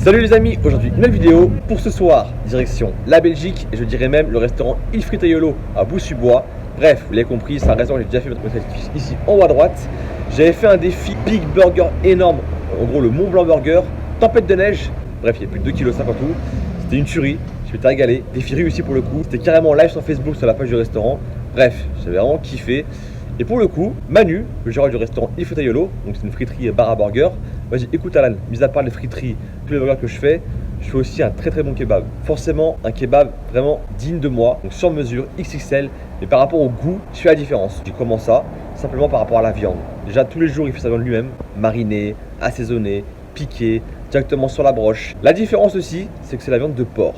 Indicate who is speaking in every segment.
Speaker 1: Salut les amis, aujourd'hui une nouvelle vidéo. Pour ce soir, direction la Belgique et je dirais même le restaurant Il Fritaiolo à Boussu-Bois. Bref, vous l'avez compris, c'est un restaurant que j'ai déjà fait votre ici en haut à droite. J'avais fait un défi Big Burger énorme, en gros le Mont Blanc Burger, tempête de neige. Bref, il y a plus de 2,5 kg en tout. C'était une tuerie, je m'étais régalé, défi réussi pour le coup. C'était carrément live sur Facebook sur la page du restaurant. Bref, j'avais vraiment kiffé. Et pour le coup, Manu, le gérant du restaurant Il Fritaiolo, donc c'est une friterie bar à burger, m'a dit écoute Alan, mis à part les friteries, tous les burgers que je fais aussi un très bon kebab. Forcément un kebab vraiment digne de moi, donc sur mesure, XXL, mais par rapport au goût, je fais la différence. J'ai comment ça? Simplement par rapport à la viande. Déjà tous les jours il fait sa viande lui-même, marinée, assaisonnée, piquée, directement sur la broche. La différence aussi, c'est que c'est la viande de porc.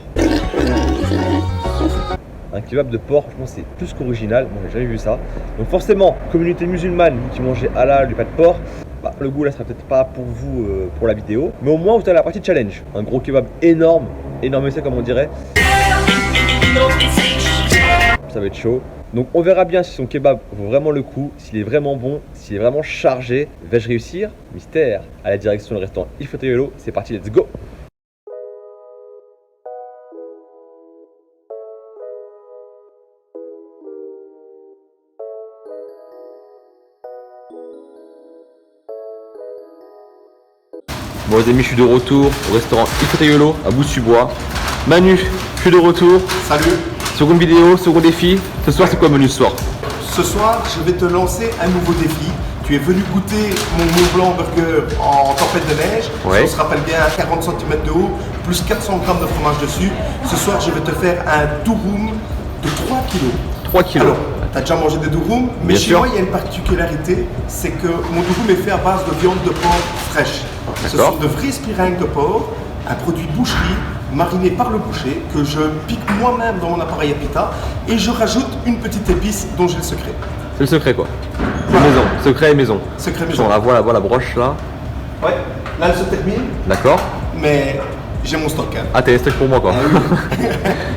Speaker 1: Un kebab de porc, franchement, c'est plus qu'original. Moi, j'ai jamais vu ça. Donc, forcément, communauté musulmane, vous qui mangez halal, du pas de porc, bah, le goût là sera peut-être pas pour vous pour la vidéo. Mais au moins, vous avez la partie challenge. Un gros kebab énorme, énorme essai comme on dirait. Ça va être chaud. Donc, on verra bien si son kebab vaut vraiment le coup, s'il est vraiment bon, s'il est vraiment chargé. Vais-je réussir? Mystère. À la direction du restaurant Il Fritaiolo. C'est parti, let's go! Bon les amis, je suis de retour au restaurant Il Fritaiolo à Boussu-Bois. Manu, je suis de retour.
Speaker 2: Salut.
Speaker 1: Seconde vidéo, second défi. Ce soir, c'est quoi le menu ce soir?
Speaker 2: Ce soir, je vais te lancer un nouveau défi. Tu es venu goûter mon Mont Blanc Burger en tempête de neige.
Speaker 1: Ouais.
Speaker 2: On se rappelle bien, 40 cm de haut, plus 400 g de fromage dessus. Ce soir, je vais te faire un durum de 3 kg.
Speaker 1: 3 kg.
Speaker 2: Alors, tu as déjà mangé des durums, mais
Speaker 1: Bien
Speaker 2: chez
Speaker 1: sûr.
Speaker 2: moi, il y a une particularité, c'est que mon durum est fait à base de viande de porc fraîche. Ce sont de vrais spiringues de porc, un produit de boucherie, mariné par le boucher, que je pique moi-même dans mon appareil à pita, et je rajoute une petite épice dont j'ai le secret.
Speaker 1: C'est le secret quoi. C'est maison, secret et maison.
Speaker 2: Secret maison.
Speaker 1: On la voit la broche là.
Speaker 2: Ouais, là elle se termine,
Speaker 1: D'accord.
Speaker 2: mais j'ai mon stock. Hein.
Speaker 1: Ah, t'as les stocks pour moi quoi.
Speaker 2: Ah oui.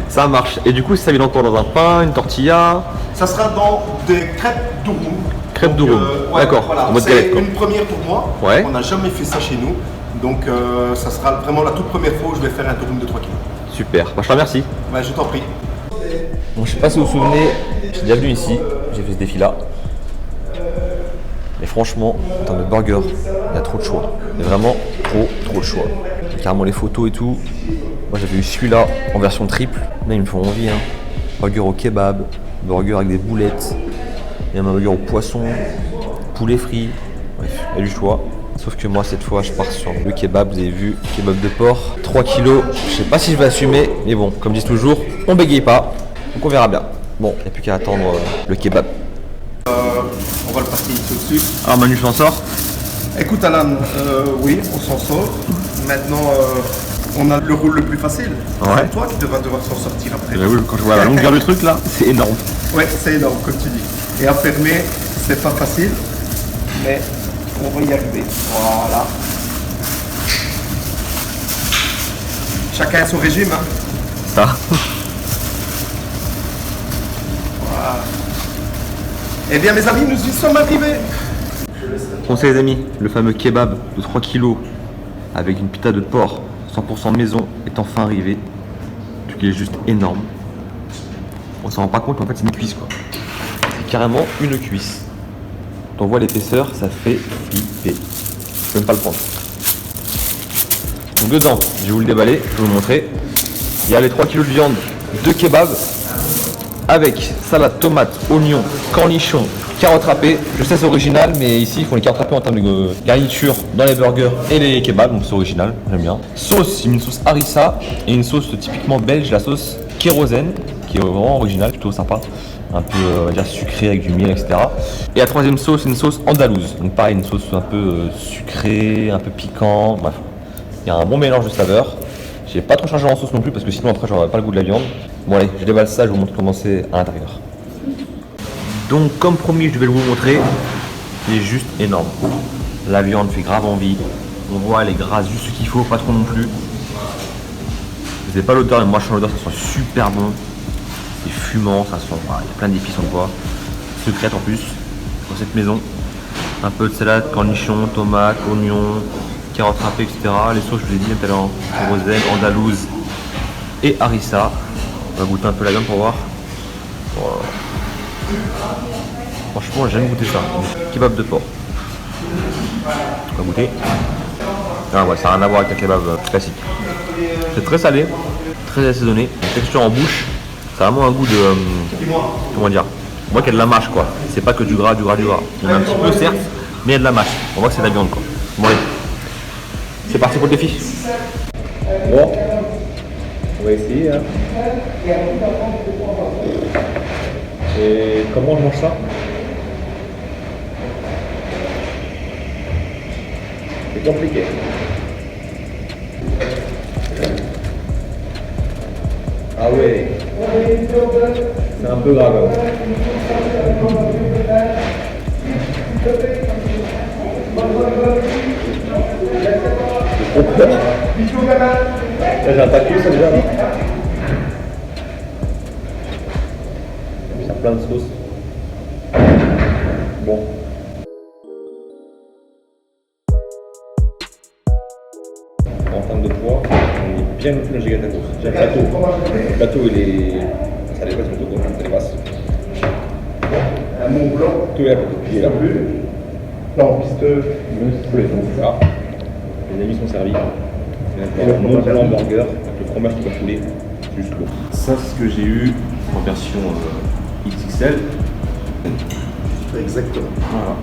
Speaker 1: Ça marche. Et du coup, ça vient encore dans un pain, une tortilla?
Speaker 2: Ça sera dans des crêpes durum.
Speaker 1: Crêpes durum.
Speaker 2: Ouais,
Speaker 1: D'accord,
Speaker 2: voilà.
Speaker 1: en mode
Speaker 2: C'est
Speaker 1: galette, quoi.
Speaker 2: une première pour moi.
Speaker 1: Ouais.
Speaker 2: On n'a jamais fait ça chez nous. Donc ça sera vraiment la toute première fois où je vais faire un durum de 3 kg.
Speaker 1: Super. Bah, je te remercie.
Speaker 2: Ouais, je t'en prie.
Speaker 1: Bon, je sais pas si vous vous souvenez, j'étais déjà venu ici, j'ai fait ce défi là. Mais franchement, en termes de burger, il y a trop de choix. Il y a vraiment trop de choix. J'ai carrément les photos et tout. Moi j'avais eu celui-là en version triple. Là ils me font envie. Hein. Burger au kebab, burger avec des boulettes. Il y a un burger au poisson, poulet frit. Bref, il y a du choix. Sauf que moi cette fois je pars sur le kebab, vous avez vu, kebab de porc, 3 kilos. Je sais pas si je vais assumer, mais bon, comme disent toujours, on bégaye pas. Donc on verra bien. Bon, il n'y a plus qu'à attendre le kebab.
Speaker 2: On va le partir tout de suite.
Speaker 1: Alors Manu, je m'en sors.
Speaker 2: Écoute Alan, oui, on s'en sort. Maintenant, on a le rôle le plus facile.
Speaker 1: Ouais.
Speaker 2: C'est toi qui vas devoir s'en sortir après.
Speaker 1: Oui, quand je vois la longueur du truc là, c'est énorme.
Speaker 2: Ouais, c'est énorme, comme tu dis. Et à fermer, c'est pas facile, mais on va y arriver. Voilà. Chacun a son régime, hein.
Speaker 1: Ça.
Speaker 2: Voilà. Eh bien, mes amis, nous y sommes arrivés.
Speaker 1: Conseil les amis, le fameux kebab de 3 kilos avec une pita de porc 100% maison est enfin arrivé. Le truc est juste énorme. On s'en rend pas compte, mais en fait c'est une cuisse quoi. C'est carrément une cuisse. Quand on voit l'épaisseur, ça fait flipper. Je peux même pas le prendre. Donc dedans, je vais vous le déballer, je vais vous montrer. Il y a les 3 kilos de viande de kebab avec salade, tomate, oignon, cornichons, carottes râpées. Je sais c'est original, mais ici ils font les carottes râpées en termes de garniture dans les burgers et les kebabs, donc c'est original, j'aime bien. Sauce, une sauce harissa et une sauce typiquement belge, la sauce kérosène, qui est vraiment originale, plutôt sympa. Un peu on va dire sucré avec du miel, etc. Et la troisième sauce, une sauce andalouse. Donc pareil, une sauce un peu sucrée, un peu piquant, bref. Il y a un bon mélange de saveurs. J'ai pas trop chargé en sauce non plus parce que sinon après j'aurais pas le goût de la viande. Bon allez, je déballe ça, je vous montre comment c'est à l'intérieur. Donc comme promis, je vais vous le montrer. Il est juste énorme. La viande fait grave envie. On voit elle est grasse juste ce qu'il faut, pas trop non plus. Vous n'avez pas l'odeur, mais moi je sens l'odeur, ça sent super bon. C'est fumant, ça sent. Voilà, il y a plein d'épices on le voit. Secrète en plus, dans cette maison. Un peu de salade, cornichons, tomates, oignons, carottes râpées, etc. Les sauces, je vous ai dit tout à l'heure, kérosène, andalouse et harissa. On va goûter un peu la viande pour voir. Wow. Franchement, j'ai jamais goûté ça. Kebab de porc. On va goûter. Ah ouais, ça n'a rien à voir avec un kebab classique. C'est très salé, très assaisonné. La texture en bouche, ça a vraiment un goût de... comment dire? On voit qu'il y a de la mâche quoi. C'est pas que du gras, du gras, du gras. Il y en a un petit peu certes, mais il y a de la mâche. On voit que c'est de la viande quoi. Bon allez. C'est parti pour le défi. Bon. On va essayer hein. Et comment je mange ça? C'est compliqué. Ah ouais. C'est un peu grave. J'ai un tacu ça déjà là. Ça a plein de sauce. Bon. En termes de poids, on est bien au-dessus de la giga tacos. Déjà le plateau il est. Ça dépasse le plateau, ça dépasse.
Speaker 2: Un Mont Blanc.
Speaker 1: Tout est à côté. Il est là.
Speaker 2: Non, pisteux.
Speaker 1: Ça. Les amis sont servis. Et le Mont Blanc burger avec le fromage qui va couler. Juste l'eau. Ça c'est ce que j'ai eu en version XXL.
Speaker 2: Exactement.
Speaker 1: Voilà.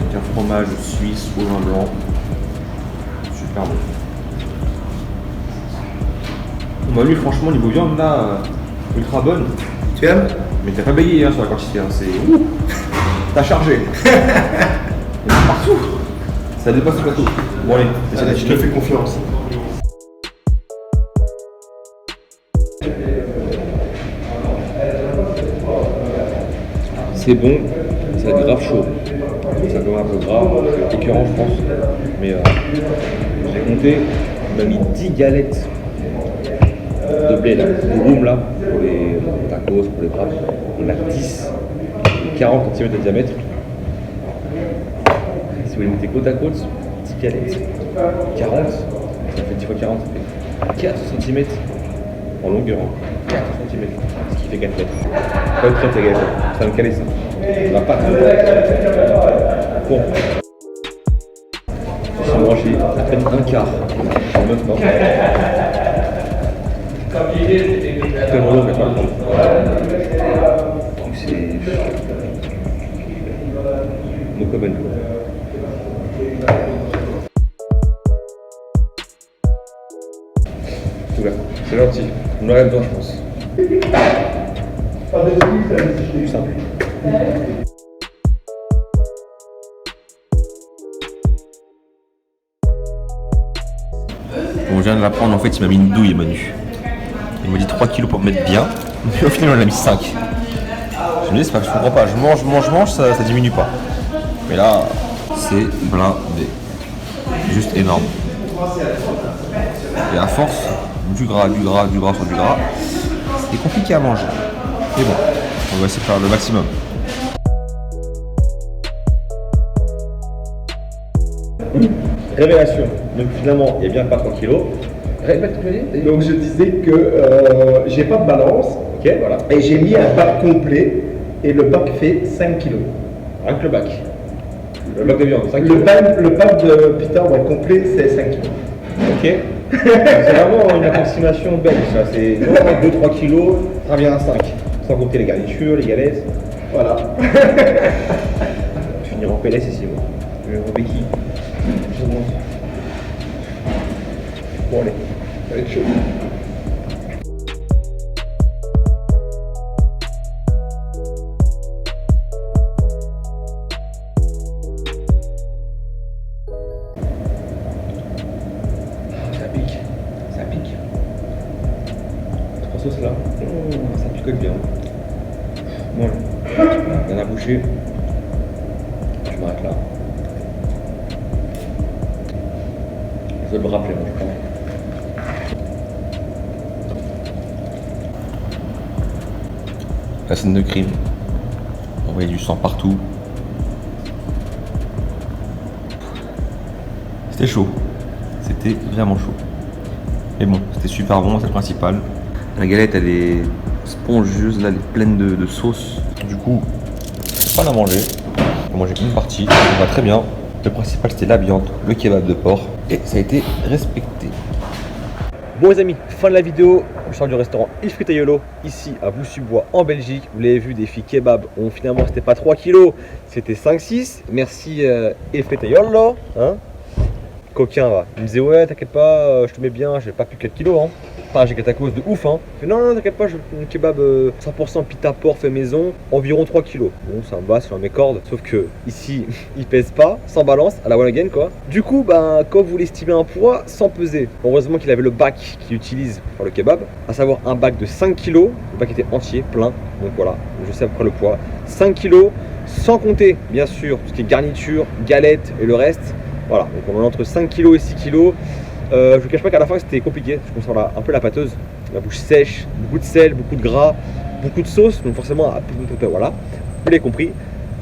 Speaker 1: Avec un fromage suisse au vin blanc. Super bon. Bah lui franchement niveau viande là, ultra bonne.
Speaker 2: Tu aimes?
Speaker 1: Mais t'as pas baillé hein, sur la quantité, hein. C'est... T'as chargé. Il y en a partout. Ça dépasse le plateau. Bon allez,
Speaker 2: je te fais confiance.
Speaker 1: C'est bon, ça grave chaud. Ça peut un peu gras, c'est écœurant je pense. Mais j'ai compté, on m'a mis 10 galettes de blé là, de room là, pour les tacos, pour les wraps. On a 10, 40 cm de diamètre. Si vous les mettez côte à côte, 10 galettes, 40, ça fait 10 fois 40, ça fait 4 cm en longueur. 4 cm, ce qui fait 4 mètres. Pas être prête les gars, ça va me caler ça. On va pas trop. Bon. J'ai mangé à peine un quart. Maintenant. Tellement long, mais pas le temps. C'est. No comment. Oula, c'est gentil. On aurait besoin, je pense. Plus simple. Bon, je viens de l'apprendre, en fait, il m'a mis une douille, Manu. Il m'a dit 3 kilos pour me mettre bien, mais au final, on a mis 5. Je me dis, c'est pas que je comprends pas, je mange, ça diminue pas. Mais là, c'est blindé. Juste énorme. Et à force, du gras sur du gras, c'est compliqué à manger. Mais bon, on va essayer de faire le maximum. Révélation. Donc finalement, il y a bien pas 3 kilos.
Speaker 2: Donc je disais que j'ai pas de balance.
Speaker 1: Ok, voilà.
Speaker 2: Et j'ai mis un bac complet. Et le bac fait 5 kilos.
Speaker 1: Rien que le bac. Le bac de viande, 5
Speaker 2: Le
Speaker 1: kilos.
Speaker 2: bac de pita complet, c'est 5 kilos.
Speaker 1: Ok. C'est vraiment une approximation belge, ça. C'est 2-3 kilos, ça revient à 5. Sans compter les garnitures, les galettes.
Speaker 2: Voilà.
Speaker 1: Je vais finir en PLS ici, moi. Je vais en béquille. Bon, allez, ça va être chaud. Ça pique. 3 sauces là, ça picote bien. Bon, dernière bouchée. Je m'arrête là. Je vais me rappeler, moi, je crois. La scène de crime. On voyait du sang partout. C'était chaud. C'était vraiment chaud. Mais bon, c'était super bon, c'est le principal. La galette, elle est spongieuse, là, elle est pleine de sauce. Du coup, pas la manger. J'ai mangé qu'une partie, ça va très bien. Le principal, c'était la viande, le kebab de porc. Et ça a été respecté. Bon les amis, fin de la vidéo. Je sors du restaurant Il Fritaiolo, ici à Boussu-Bois en Belgique. Vous l'avez vu, des filles kebab. Bon, finalement, c'était pas 3 kilos, c'était 5-6. Merci Il Fritaiolo. Hein, coquin, va. Il me disait, ouais, t'inquiète pas, je te mets bien, j'ai pas plus 4 kilos. Hein. Enfin, j'ai 4 tacos de ouf. Hein. Je fais, non, t'inquiète pas, je fais un kebab 100% pita porc fait maison, environ 3 kilos. Bon, ça me va, c'est dans mes cordes. Sauf que ici, il pèse pas, sans balance, à la one again quoi. Du coup, ben, quand vous l'estimez un poids, sans peser. Heureusement qu'il avait le bac qu'il utilise pour le kebab, à savoir un bac de 5 kilos. Le bac était entier, plein. Donc voilà, je sais à peu près le poids. 5 kilos, sans compter, bien sûr, tout ce qui est garniture, galette et le reste. Voilà, donc on est entre 5 kg et 6 kg. Je vous cache pas qu'à la fin c'était compliqué, je commence à avoir un peu la pâteuse, la bouche sèche, beaucoup de sel, beaucoup de gras, beaucoup de sauce, donc forcément, voilà, vous l'avez compris.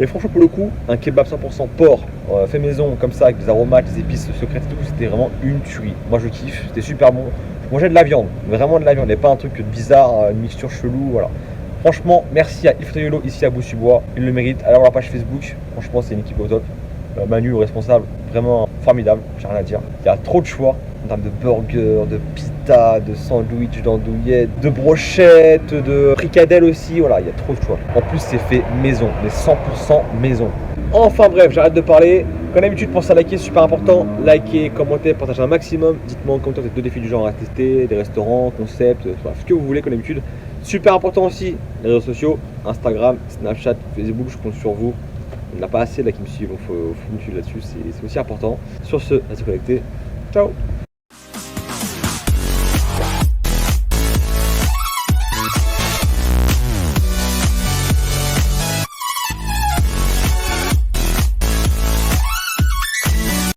Speaker 1: Mais franchement pour le coup, un kebab 100% porc, fait maison comme ça, avec des aromates, des épices secrètes et tout, c'était vraiment une tuerie. Moi je kiffe, c'était super bon. Je mangeais de la viande, vraiment de la viande, et pas un truc bizarre, une mixture chelou, voilà. Franchement, merci à Il Fritaiolo ici à Boussu-Bois, il le mérite. Allez voir la page Facebook, franchement c'est une équipe au top. Manu, le responsable, vraiment formidable, j'ai rien à dire. Il y a trop de choix en termes de burgers, de pita, de sandwich, d'andouillettes, de brochettes, de fricadelles aussi. Voilà, il y a trop de choix. En plus, c'est fait maison, mais 100% maison. Enfin bref, j'arrête de parler. Comme d'habitude, pensez à liker, super important. Likez, commentez, partagez un maximum. Dites-moi en commentaire deux défis du genre à tester, des restaurants, concepts, ce que vous voulez comme d'habitude. Super important aussi, les réseaux sociaux, Instagram, Snapchat, Facebook, je compte sur vous. Il n'y en a pas assez là qui me suivent, donc faut me suivre là-dessus, c'est aussi important. Sur ce, restez connectés. Ciao!